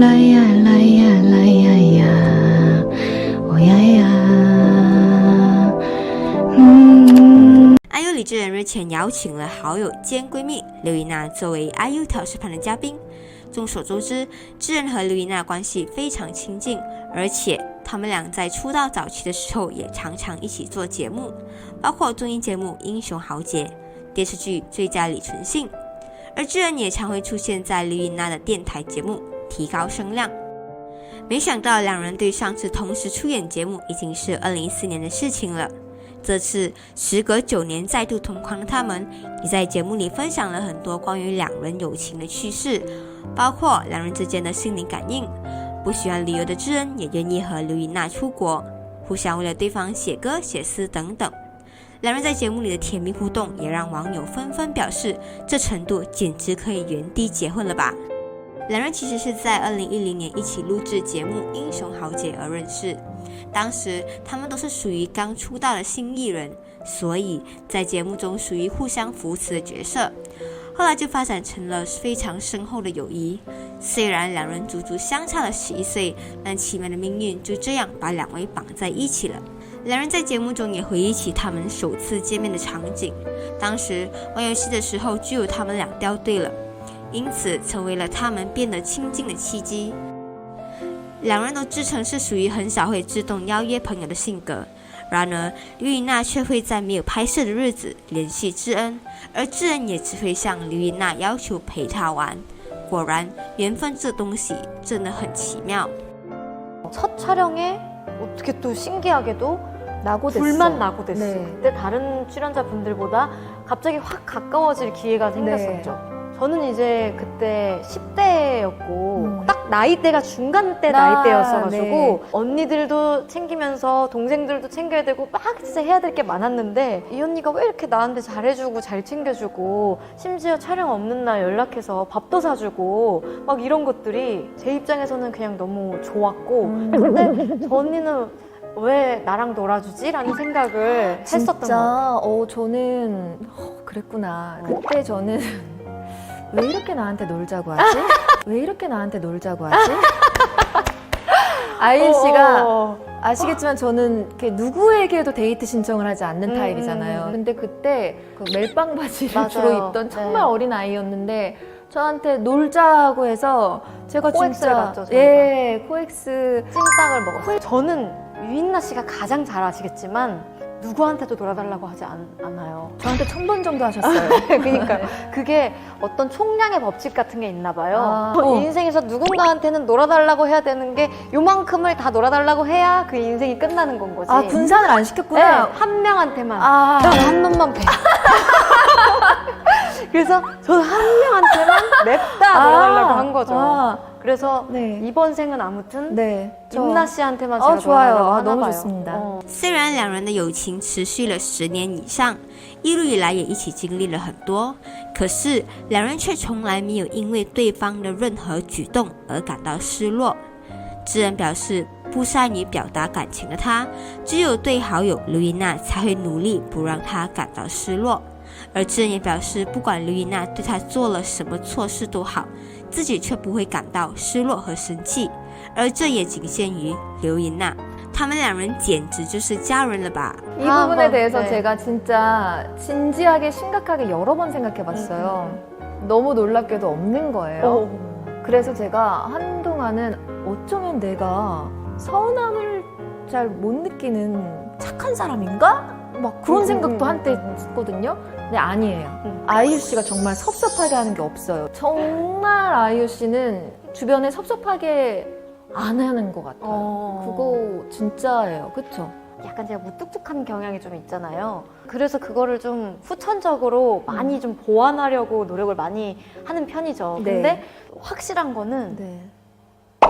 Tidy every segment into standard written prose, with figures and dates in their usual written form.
来呀来呀来呀呀，哦呀呀。IU 李智仁日前邀请了好友兼闺蜜刘怡娜作为 IU 调试盘的嘉宾。众所周知，智仁和刘怡娜关系非常亲近，而且他们俩在出道早期的时候也常常一起做节目，包括综艺节目《英雄豪杰》、电视剧《最佳李存信》，而智仁也常会出现在刘怡娜的电台节目，提高声量。没想到两人对上次同时出演节目已经是2014年的事情了。这次时隔9年再度同框的他们，也在节目里分享了很多关于两人友情的趣事，包括两人之间的心灵感应。不喜欢旅游的智恩也愿意和刘怡娜出国，互相为了对方写歌写诗等等。两人在节目里的甜蜜互动，也让网友纷纷表示，这程度简直可以原地结婚了吧。两人其实是在2010年一起录制节目《英雄豪杰》而认识，当时他们都是属于刚出道的新艺人，所以在节目中属于互相扶持的角色。后来就发展成了非常深厚的友谊。虽然两人足足相差了11岁，但奇妙的命运就这样把两位绑在一起了。两人在节目中也回忆起他们首次见面的场景，当时玩游戏的时候就有他们俩掉队了，因此成为了他们变得亲近的契机。两人都自称是属于很少会自动邀约朋友的性格，然而刘怡娜却会在没有拍摄的日子联系智恩，而智恩也只会向刘怡娜要求陪她玩。果然缘分这东西真的很奇妙。 첫 촬영에 어떻게 또 신기하게도 낙오됐어. 둘만 낙오됐어. 네. 그때 다른 출연자분들보다 갑자기 확 가까워질 기회가 생겼었죠. 저는 이제 그때 10대였고 딱 나이대가 중간대 나이대였어가지고 네. 언니들도 챙기면서 동생들도 챙겨야 되고 막 진짜 해야 될 게 많았는데 이 언니가 왜 이렇게 나한테 잘해주고 잘 챙겨주고 심지어 촬영 없는 날 연락해서 밥도 사주고 막 이런 것들이 제 입장에서는 그냥 너무 좋았고 근데 저 언니는 왜 나랑 놀아주지? 라는 생각을 했었던 것 같아요. 저는 그랬구나. 그때 저는 왜 이렇게 나한테 놀자고 하지? 왜 이렇게 나한테 놀자고 하지? 아이유 씨가 아시겠지만 저는 이렇게 누구에게도 데이트 신청을 하지 않는 타입이잖아요. 근데 그때 그 멜빵 바지를 맞아요. 주로 입던 정말 네. 어린 아이였는데 저한테 놀자고 해서 제가 코엑스를 진짜 맞죠, 저희가. 예 코엑스 찜닭을 먹었어요. 저는 유인나 씨가 가장 잘 아시겠지만 누구한테도 놀아달라고 하지 않아요. 저한테 1000번 정도 하셨어요. 그러니까 그게 어떤 총량의 법칙 같은 게 있나 봐요. 아, 인생에서 누군가한테는 놀아달라고 해야 되는 게 요만큼을 다 놀아달라고 해야 그 인생이 끝나는 건 거지. 아 분산을 안 네, 시켰구나. 한 명한테만. 아. 난 한 놈만 배. 그래서 저는 한 명한테만 냅다 놀아달라고 한 거죠. 그래서 네. 이번 생은 아무튼 네. 임나 씨한테만 제가 좋아요. 놀아달라고 하나 너무 봐요. 좋습니다. 虽然两人的友情持续了10年以上，一路以来也一起经历了很多，可是两人却从来没有因为对方的任何举动而感到失落。智恩表示，不善于表达感情的他，只有对好友刘怡娜才会努力不让她感到失落。而智恩也表示，不管刘怡娜对他做了什么错事都好，自己却不会感到失落和生气，而这也仅限于刘怡娜。他们两人简直就是家人了吧。 이 부분에 대해서 네. 제가 진짜 진지하게 심각하게 여러 번 생각해 봤어요. 너무 놀랍게도 없는 거예요. 그래서 제가 한동안은 어쩌면 내가 서운함을 잘 못 느끼는 착한 사람인가? 막 그런 생각도 한때 했거든요. 근데 아니에요. 아이유 씨가 정말 섭섭하게 하는 게 없어요. 정말 아이유 씨는 주변에 섭섭하게 안 하는 것 같아요. 그거 진짜예요. 그쵸? 약간 제가 무뚝뚝한 경향이 좀 있잖아요. 그래서 그거를 좀 후천적으로 많이 좀 보완하려고 노력을 많이 하는 편이죠. 네. 근데 확실한 거는 네.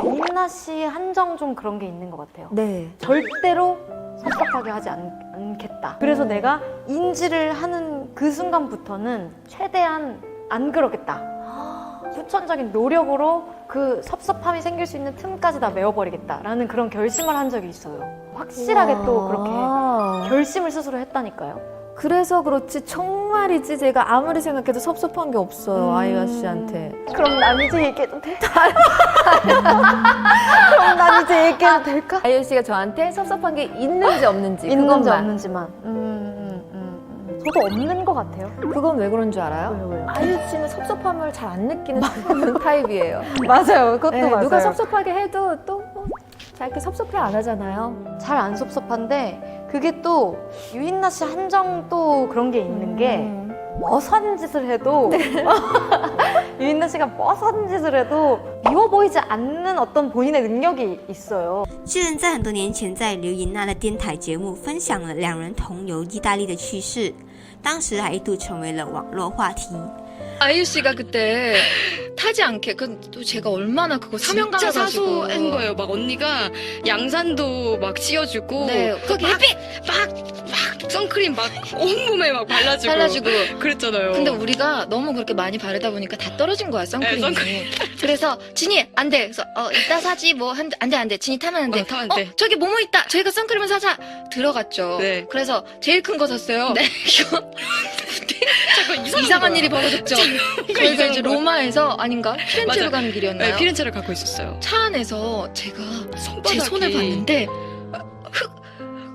임나 씨 한정 좀 그런 게 있는 것 같아요. 네. 절대로 섭섭하게 하지 않겠다. 그래서 내가 인지를 하는 그 순간부터는 최대한 안 그러겠다. 후천적인 노력으로 그 섭섭함이 생길 수 있는 틈까지 다 메워버리겠다라는 그런 결심을 한 적이 있어요. 확실하게 또 그렇게 결심을 스스로 했다니까요. 그래서 그렇지 정말이지 제가 아무리 생각해도 섭섭한 게 없어요. 아이유 씨한테. 그럼 난 이제 얘기해도 돼? 그럼 난 이제 얘기해도 될까? 아이유 씨가 저한테 섭섭한 게 있는지 없는지 있는지 그것만. 없는지만. 저도 없는 것 같아요. 그건 왜 그런 줄 알아요? 왜요? 아이유 씨는 섭섭함을 잘 안 느끼는 타입이에요. 맞아요. 그것도 네, 맞아요. 누가 섭섭하게 해도 또 잘 이렇게 섭섭해 안 하잖아요. 잘 안 섭섭한데 그게 또 유인나 씨 한정 또 그런 게 있는 게 머선 짓을 해도 유인나 씨가 머선 짓을 해도 미워 보이지 않는 어떤 본인의 능력이 있어요. 智恩在很多年前在刘银娜的电台节目分享了两人同游意大利的趣事，当时还一度成为了网络话题。 아이유 씨가 그때 타지 않게 또 제가 얼마나 그거 사명감을 진짜 가지고 사소한 거예요. 막 언니가 양산도 막 씌워주고 네, 그 햇빛 막 선크림 막 온몸에 막 발라주고 그랬잖아요. 근데 우리가 너무 그렇게 많이 바르다 보니까 다 떨어진 거야 선크림이. 네, 선크림. 그래서 진이 안 돼. 그래서 이따 사지 뭐 안 돼. 진이 타면 안 돼. 타면 안 돼. 저기 뭐뭐 있다. 저희가 선크림을 사자. 들어갔죠. 네. 그래서 제일 큰 거 샀어요. 네. 잠깐 이상한 일이 벌어졌죠. 저희가 이상한 이제 거야. 로마에서 아닌가 피렌체로 맞아. 가는 길이었나요? 네, 피렌체를 갖고 있었어요. 차 안에서 제가 제 손바닥이 손을 봤는데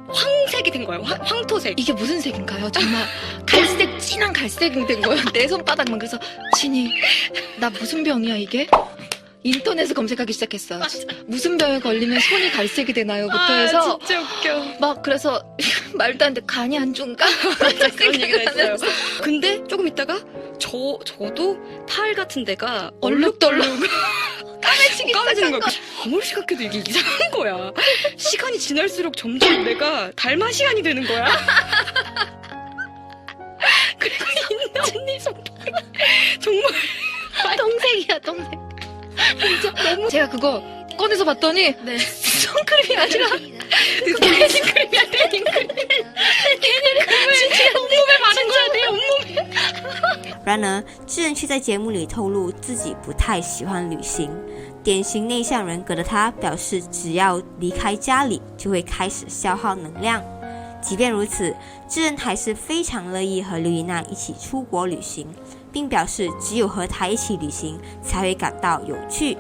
황색이 된 거예요. 황토색. 이게 무슨 색인가요? 정말 갈색 진한 갈색이 된 거예요. 내 손바닥만. 그래서 진이 나 무슨 병이야 이게? 인터넷에 검색하기 시작했어요. 무슨 병에 걸리면 손이 갈색이 되나요?부터 해서 진짜 웃겨. 막 그래서 말도 안 돼. 간이 안 좋은가? 맞아, 그런 얘기를 했어요. 근데 조금 있다가 저도 팔 같은 데가 얼룩덜룩 까매지는 거야. 아무리 생각해도 이게 이상한 거야. 시간이 지날수록 점점 내가 달마 시간이 되는 거야. 그리고 인나 언니 손톱이 정말 똥색이야 똥색. 진짜 너무 제가 그거 꺼내서 봤더니 선크림이 아니라 데닝크림이야 데닝크림. 진짜 온몸에 바른 거야 내 온몸에. 然而，智恩却在节目里透露自己不太喜欢旅行。典型内向人格的他表示，只要离开家里，就会开始消耗能量。即便如此，智恩还是非常乐意和刘怡娜一起出国旅行，并表示只有和她一起旅行才会感到有趣。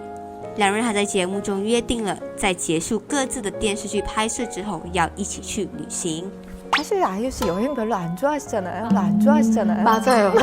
两人还在节目中约定了，在结束各自的电视剧拍摄之后，要一起去旅行。 사실 아이유 씨 여행 별로 안 좋아하시잖아요. 안 좋아하시잖아요. 맞아요.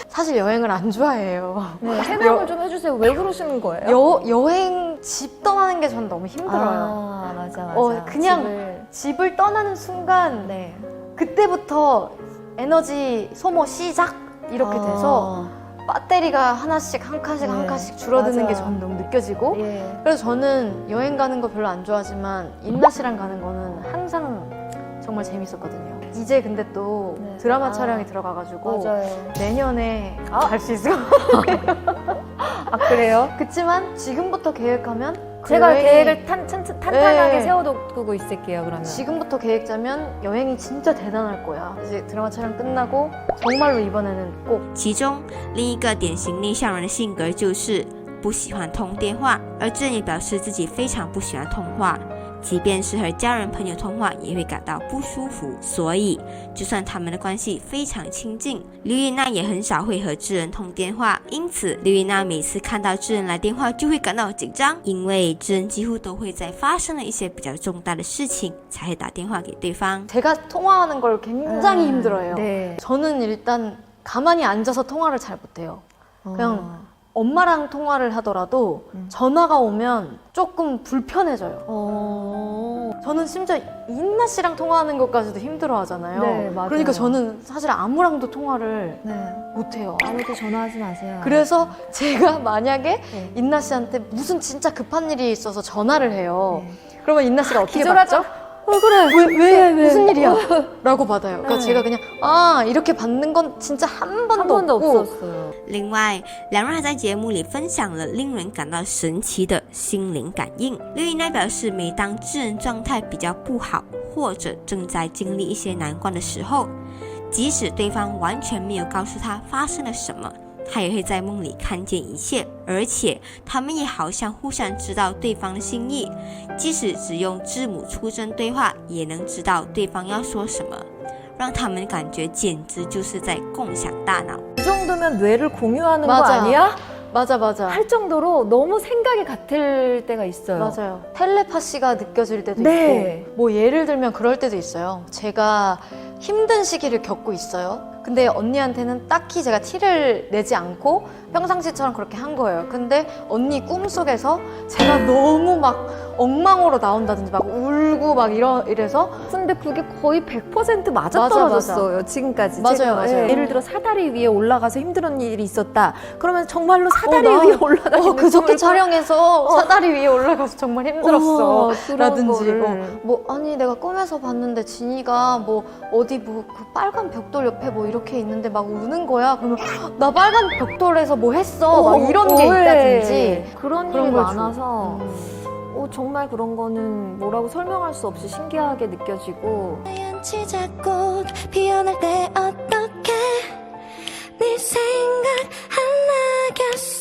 사실 여행을 안 좋아해요. 네, 해명을 좀 해주세요. 왜 그러시는 거예요? 여행 집 떠나는 게 전 너무 힘들어요. 아, 맞아. 그냥 집을 떠나는 순간 네. 그때부터 에너지 소모 시작 이렇게 돼서 배터리가 하나씩 한 칸씩 한 칸씩 줄어드는 게 저는 너무 느껴지고 예. 그래서 저는 여행 가는 거 별로 안 좋아하지만 인나 씨랑 가는 거는 항상 정말 재밌었거든요. 이제 근데 또 네. 드라마 촬영이 들어가가지고 맞아요. 내년에 갈 수 있을 것 같아요. 아, 그래요? 그치만 지금부터 계획하면 그 제가 여행이- 계획을 탄탄하게 네. 세워두고 있을게요, 그러면. 지금부터 계획 짜면 여행이 진짜 대단할 거야. 이제 드라마 촬영 끝나고 정말로 이번에는 꼭 其中，另一个典型内向人的性格就是不喜欢通电话，而智恩也表示自己非常不喜欢通话。 即便是和家人朋友通话也会感到不舒服，所以就算他们的关系非常亲近，刘怡娜也很少会和智恩通电话。因此，刘怡娜每次看到智恩来电话就会感到紧张，因为智恩几乎都会在发生了一些比较重大的事情才会打电话给对方。 제가 통화하는 걸 굉장히 힘들어해요. 네. 저는 일단 가만히 앉아서 통화를 잘 못해요. 그냥 엄마랑 통화를 하더라도 전화가 오면 조금 불편해져요. 저는 심지어 인나 씨랑 통화하는 것까지도 힘들어 하잖아요. 네, 맞아요. 그러니까 저는 사실 아무랑도 통화를 네. 못해요. 아무도 전화하지 마세요. 그래서 제가 만약에 네. 인나 씨한테 무슨 진짜 급한 일이 있어서 전화를 해요. 네. 그러면 인나 씨가 어떻게 기절하죠? 받죠? 그래. 왜? 무슨 일이야? 라고 받아요. 그러니까 네. 제가 그냥 이렇게 받는 건 진짜 한 번도, 한 번도 없고 없었어요. 另外，两人还在节目里分享了令人感到神奇的心灵感应。刘怡娜表示，每当智恩状态比较不好，或者正在经历一些难关的时候，即使对方完全没有告诉她发生了什么，她也会在梦里看见一切，而且他们也好像互相知道对方的心意，即使只用字母出声对话，也能知道对方要说什么。让他们感觉简直就是在共享大脑。 이 정도면 뇌를 공유하는 거 맞아. 아니야? 맞아. 할 정도로 너무 생각이 같을 때가 있어요. 맞아요. 텔레파시가 느껴질 때도 네. 있고, 뭐 예를 들면 그럴 때도 있어요. 제가 힘든 시기를 겪고 있어요. 근데 언니한테는 딱히 제가 티를 내지 않고 평상시처럼 그렇게 한 거예요. 근데 언니 꿈속에서 제가 너무 막 엉망으로 나온다든지 막 울고 막 이래서 근데 그게 거의 100% 맞아 맞아, 떨어졌어요. 지금까지. 맞아요, 제가. 맞아요. 예를 들어 사다리 위에 올라가서 힘든 일이 있었다. 그러면 정말로 사다리 나- 위에 올라다니는 그저께 꿈을 촬영해서 사다리 위에 올라가서 정말 힘들었어. 그런 라든지 거를. 뭐 아니 내가 꿈에서 봤는데 진이가 뭐 어디 뭐 그 빨간 벽돌 옆에 뭐 이렇게 있는데 막 우는 거야. 그러면 나 빨간 벽돌에서 뭐 했어. 막 이런 게 있다든지 그런 그런 일이 걸 많아서 정말 그런 거는 뭐라고 설명할 수 없이 신기하게 느껴지고 하얀 치자꽃 피어날 때 어떻게 네 생각 안 나겠어